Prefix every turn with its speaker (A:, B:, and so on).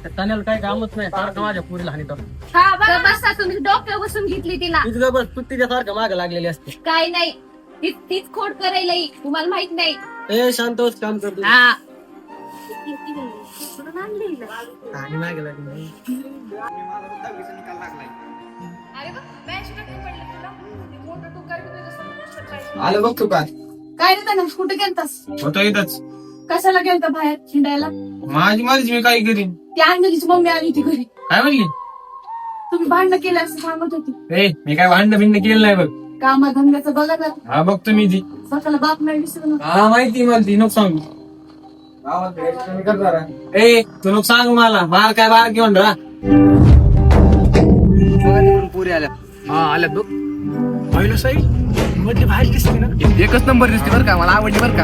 A: त्या तान्याला काय कामच नाही, सारखं माझ्या पुरीला हानी तर
B: हा बघा बसा तुम्ही डोक्यावर बसून घेतली तिला.
A: तिथं बस तू तिच्यासारखं मागं लागलेली असते.
B: काय नाही तीच खोड करायला तुम्हाला माहित नाही.
A: ए शांत बस, काम करतो.
B: हा
A: आणि मागे लागली.
B: अरे बघ, 82% पडले तुला. ते मोठं टुकार बी तुझ्या समोर बसलं पाहिजे.
C: आलं बघ तू काय
B: काय रे त्यानं कुठे गेलतास?
C: होतं इथंच.
B: कशाला गेलता बाहेर हिंडायला?
C: माझी माझी मी काय करीन.
B: ती अंजलीची मम्मी आली होती घरी.
C: काय म्हणली?
B: तुम्ही भांडण केलं असं सांगत होती.
C: मी काय भांडण भिंड केलं नाही बघ.
B: कामा धंद्याचं बघा ना.
C: हा बघ तुम्ही ती.
B: स्वतःला बाप नाही विसरू नका.
C: हा माहिती मला ती नको सांगू. तू नको सांग मला बार काय बार घेऊन राहा.
A: पुरी आल्या.
C: हा आल्या बघ. पाहिलं साई मधली बाहेर दिसते ना, एकच नंबर दिसते बरं का, मला आवडली बरं का.